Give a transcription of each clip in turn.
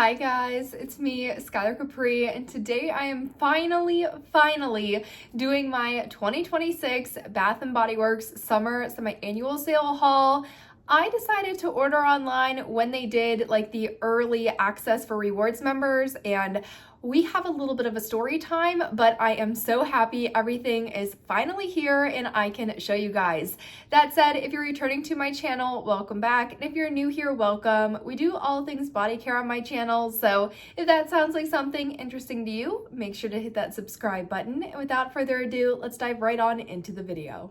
Hi guys, it's me, Skylar Capri, and today I am finally doing my 2026 Bath & Body Works summer semi-annual sale haul. I decided to order online when they did like the early access for rewards members, and we have a little bit of a story time, but I am so happy everything is finally here and I can show you guys. That said, if you're returning to my channel, welcome back. And if you're new here, welcome. We do all things body care on my channel, so if that sounds like something interesting to you, make sure to hit that subscribe button. And without further ado, let's dive right on into the video.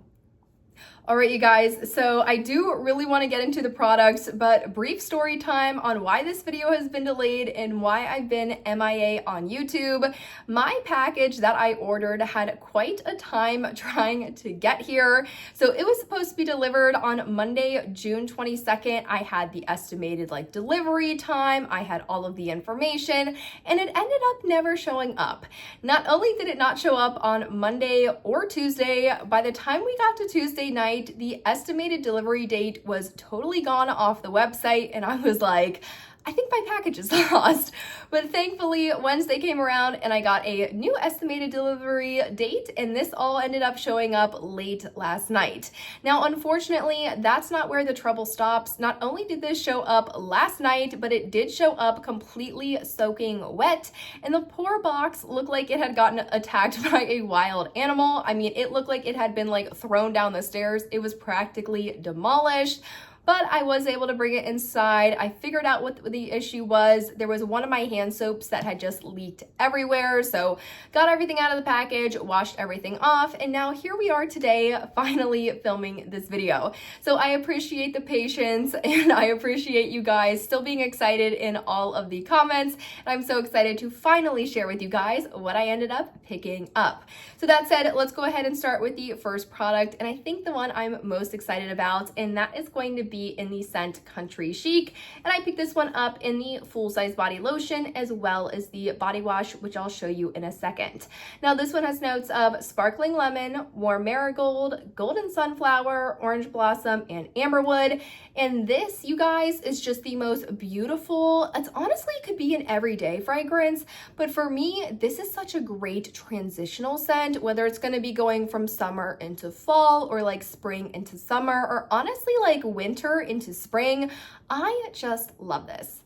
All right, you guys, so I do really want to get into the products, but brief story time on why this video has been delayed and why I've been MIA on YouTube. My package that I ordered had quite a time trying to get here. So it was supposed to be delivered on Monday, June 22nd. I had the estimated delivery time. I had all of the information, and it ended up never showing up. Not only did it not show up on Monday or Tuesday, by the time we got to Tuesday night, the estimated delivery date was totally gone off the website, and I was like, I think my package is lost. But thankfully, Wednesday came around and I got a new estimated delivery date, and this all ended up showing up late last night. Now, unfortunately, that's not where the trouble stops. Not only did this show up last night, but it did show up completely soaking wet, and the poor box looked like it had gotten attacked by a wild animal. I mean, it looked like it had been thrown down the stairs. It was practically demolished. But I was able to bring it inside. I figured out what the issue was. There was one of my hand soaps that had just leaked everywhere. So got everything out of the package, washed everything off, and now here we are today, finally filming this video. So I appreciate the patience, and I appreciate you guys still being excited in all of the comments. And I'm so excited to finally share with you guys what I ended up picking up. So that said, let's go ahead and start with the first product, and I think the one I'm most excited about, and that is going to be in the scent Country Chic. And I picked this one up in the full-size body lotion as well as the body wash, which I'll show you in a second. Now this one has notes of sparkling lemon, warm marigold, golden sunflower, orange blossom, and amberwood. And this, you guys, is just the most beautiful, it's honestly could be an everyday fragrance, but for me, this is such a great transitional scent, whether it's going to be going from summer into fall or spring into summer, or honestly winter into spring. I just love this.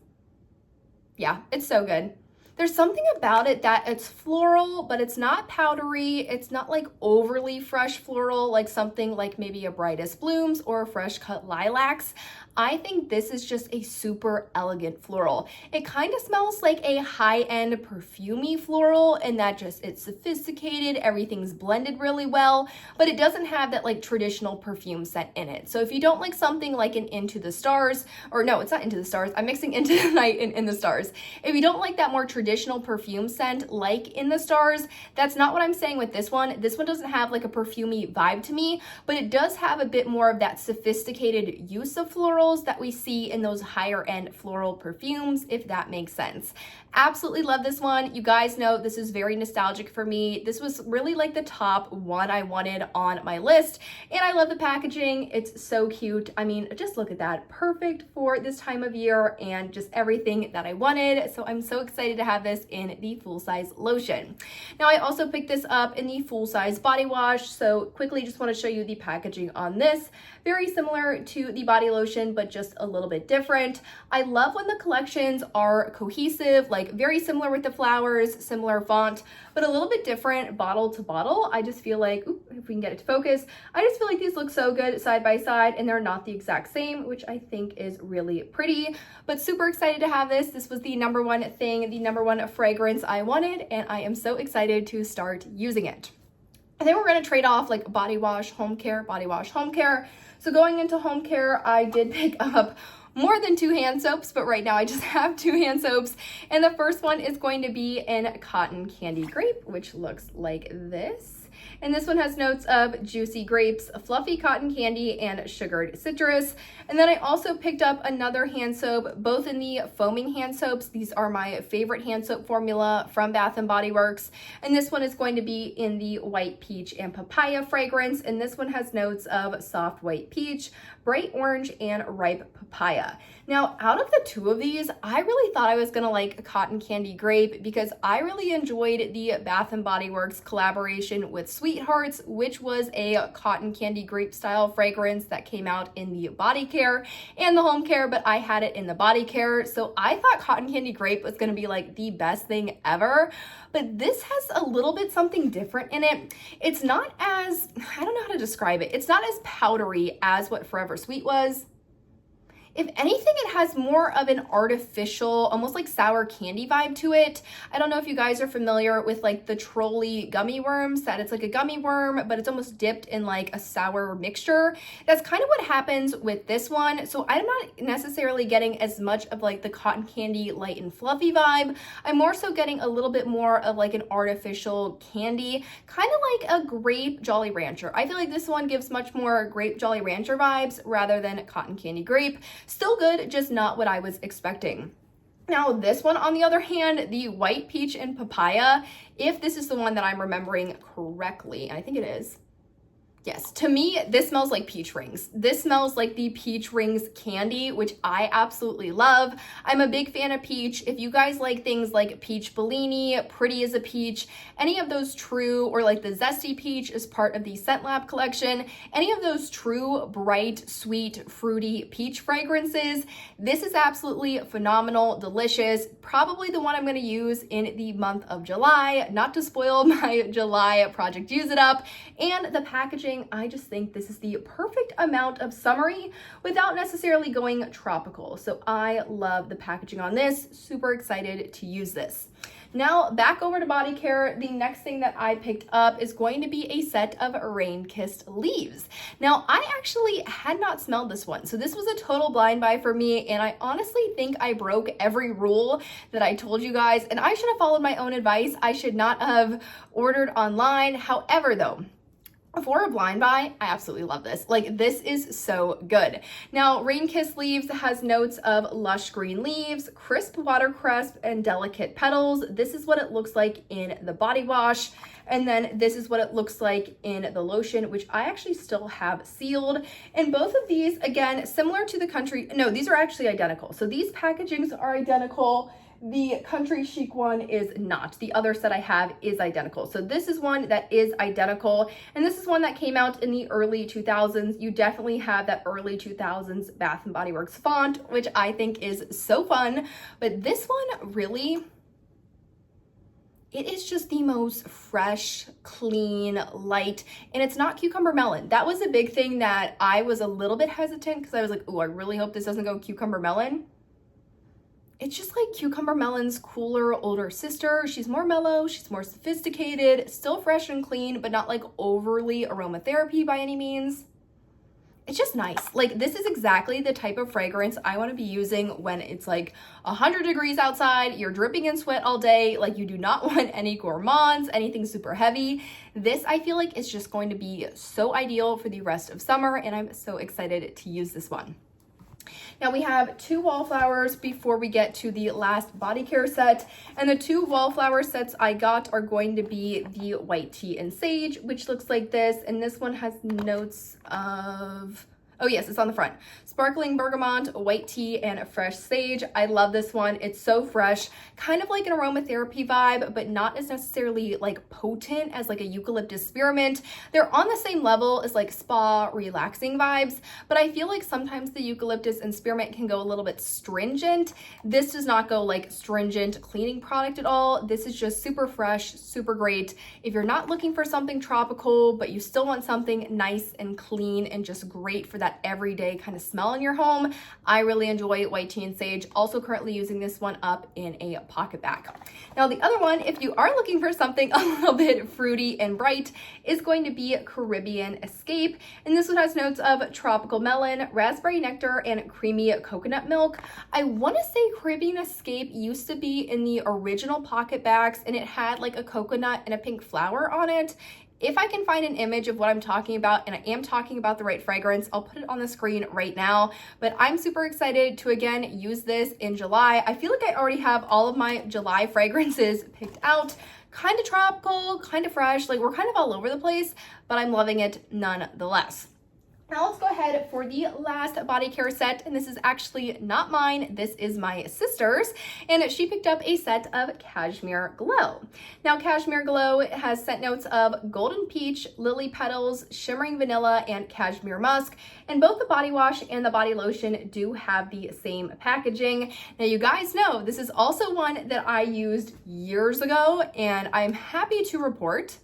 Yeah, it's so good. There's something about it that it's floral, but it's not powdery. It's not overly fresh floral, like something like maybe a Brightest Blooms or a Fresh Cut Lilacs. I think this is just a super elegant floral. It kind of smells like a high-end perfumey floral, and that just, it's sophisticated, everything's blended really well, but it doesn't have that traditional perfume scent in it. So if you don't like something like an Into the Stars, or no, it's not Into the Stars, I'm mixing Into the Night and In the Stars. If you don't like that more traditional perfume scent like In the Stars, that's not what I'm saying with this one. This one doesn't have a perfumey vibe to me, but it does have a bit more of that sophisticated use of floral that we see in those higher end floral perfumes, if that makes sense. Absolutely love this one. You guys know this is very nostalgic for me. This was really the top one I wanted on my list, and I love the packaging. It's so cute. I mean, just look at that. Perfect for this time of year and just everything that I wanted. So I'm so excited to have this in the full-size lotion. Now I also picked this up in the full-size body wash. So quickly just want to show you the packaging on this. Very similar to the body lotion, but just a little bit different. I love when the collections are cohesive, very similar with the flowers, similar font, but a little bit different bottle to bottle. I just feel if we can get it to focus, I just feel these look so good side by side, and they're not the exact same, which I think is really pretty, but super excited to have this. This was the number one thing, the number one fragrance I wanted, and I am so excited to start using it. And then we're going to trade off body wash, home care, body wash, home care. So going into home care, I did pick up more than 2 hand soaps, but right now I just have 2 hand soaps. And the first one is going to be in Cotton Candy Grape, which looks like this. And this one has notes of juicy grapes, fluffy cotton candy, and sugared citrus. And then I also picked up another hand soap, both in the foaming hand soaps. These are my favorite hand soap formula from Bath & Body Works. And this one is going to be in the white peach and papaya fragrance. And this one has notes of soft white peach, bright orange, and ripe papaya. Now, out of the two of these, I really thought I was gonna like a cotton candy grape because I really enjoyed the Bath & Body Works collaboration with Sweethearts, which was a cotton candy grape style fragrance that came out in the body care and the home care, but I had it in the body care. So I thought cotton candy grape was gonna be like the best thing ever, but this has a little bit something different in it. It's not as, I don't know how to describe it. It's not as powdery as what Forever Sweet was. If anything, it has more of an artificial, almost like sour candy vibe to it. I don't know if you guys are familiar with like the Trolley gummy worms, that it's like a gummy worm, but it's almost dipped in like a sour mixture. That's kind of what happens with this one. So I'm not necessarily getting as much of like the cotton candy light and fluffy vibe. I'm more so getting a little bit more of like an artificial candy, kind of like a grape Jolly Rancher. I feel like this one gives much more grape Jolly Rancher vibes rather than cotton candy grape. Still good, just not what I was expecting. Now this one, on the other hand, the white peach and papaya, if this is the one that I'm remembering correctly, and I think it is, yes, to me, this smells like peach rings. This smells like the peach rings candy, which I absolutely love. I'm a big fan of peach. If you guys like things like peach Bellini, Pretty as a Peach, any of those true, or like the Zesty Peach is part of the Scent Lab collection, any of those true, bright, sweet, fruity peach fragrances, this is absolutely phenomenal, delicious. Probably the one I'm gonna use in the month of July, not to spoil my July Project Use It Up. And the packaging, I just think this is the perfect amount of summery without necessarily going tropical. So I love the packaging on this. Super excited to use this. Now back over to body care. The next thing that I picked up is going to be a set of Rain-Kissed Leaves. Now I actually had not smelled this one, so this was a total blind buy for me, and I honestly think I broke every rule that I told you guys, and I should have followed my own advice. I should not have ordered online. However though, for a blind buy, I absolutely love this. Like, this is so good. Now, Rain-Kissed Leaves has notes of lush green leaves, crisp watercress, and delicate petals. This is what it looks like in the body wash. And then this is what it looks like in the lotion, which I actually still have sealed. And both of these, again, similar to the Country, no, these are actually identical. So these packagings are identical. The Country Chic one is not. The other set I have is identical. So this is one that is identical, and this is one that came out in the early 2000s. You definitely have that early 2000s Bath & Body Works font, which I think is so fun. But this one really, it is just the most fresh, clean, light, and it's not cucumber melon. That was a big thing that I was a little bit hesitant because I was like, oh, I really hope this doesn't go cucumber melon. It's just like Cucumber Melon's cooler, older sister. She's more mellow, she's more sophisticated, still fresh and clean, but not like overly aromatherapy by any means. It's just nice. Like, this is exactly the type of fragrance I want to be using when it's like 100 degrees outside, you're dripping in sweat all day, like you do not want any gourmands, anything super heavy. This, I feel like, is just going to be so ideal for the rest of summer, and I'm so excited to use this one. Now we have two Wallflowers before we get to the last body care set, and the two Wallflower sets I got are going to be the White Tea and Sage, which looks like this, and this one has notes of, oh yes, it's on the front. Sparkling bergamot, white tea, and fresh sage. I love this one. It's so fresh, kind of like an aromatherapy vibe, but not as necessarily like potent as like a eucalyptus spearmint. They're on the same level as like spa relaxing vibes, but I feel like sometimes the eucalyptus and spearmint can go a little bit stringent. This does not go like stringent cleaning product at all. This is just super fresh, super great. If you're not looking for something tropical, but you still want something nice and clean and just great for that everyday kind of smell in your home, I really enjoy White Tea and Sage. Also currently using this one up in a pocket bag. Now the other one, if you are looking for something a little bit fruity and bright, is going to be Caribbean Escape. And this one has notes of tropical melon, raspberry nectar, and creamy coconut milk. I want to say Caribbean Escape used to be in the original pocket bags, and it had like a coconut and a pink flower on it. If I can find an image of what I'm talking about, and I am talking about the right fragrance, I'll put it on the screen right now. But I'm super excited to, again, use this in July. I feel like I already have all of my July fragrances picked out. Kind of tropical, kind of fresh, like we're kind of all over the place, but I'm loving it nonetheless. Now let's go ahead for the last body care set, and this is actually not mine, this is my sister's, and she picked up a set of Cashmere Glow. Now Cashmere Glow has scent notes of golden peach, lily petals, shimmering vanilla, and cashmere musk, and both the body wash and the body lotion do have the same packaging. Now you guys know this is also one that I used years ago, and I'm happy to report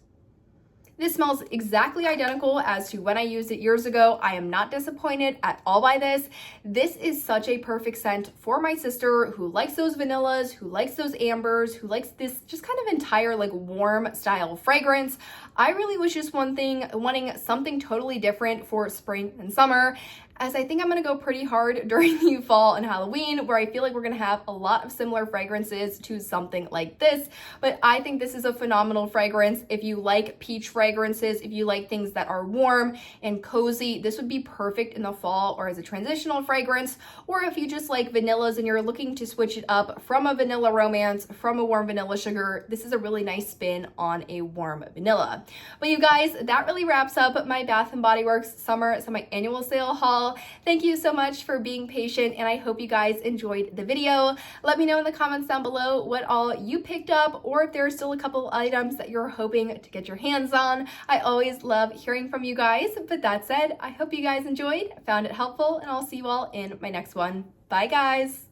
this smells exactly identical as to when I used it years ago. I am not disappointed at all by this. This is such a perfect scent for my sister who likes those vanillas, who likes those ambers, who likes this just kind of entire like warm style fragrance. I really was just wanting something totally different for spring and summer, as I think I'm gonna go pretty hard during the fall and Halloween, where I feel like we're gonna have a lot of similar fragrances to something like this. But I think this is a phenomenal fragrance. If you like peach fragrances, if you like things that are warm and cozy, this would be perfect in the fall or as a transitional fragrance. Or if you just like vanillas and you're looking to switch it up from a vanilla romance, from a warm vanilla sugar, this is a really nice spin on a warm vanilla. But you guys, that really wraps up my Bath & Body Works summer semi-annual sale haul. Thank you so much for being patient, and I hope you guys enjoyed the video. Let me know in the comments down below what all you picked up, or if there are still a couple items that you're hoping to get your hands on. I always love hearing from you guys. But that said, I hope you guys enjoyed, found it helpful, and I'll see you all in my next one. Bye guys.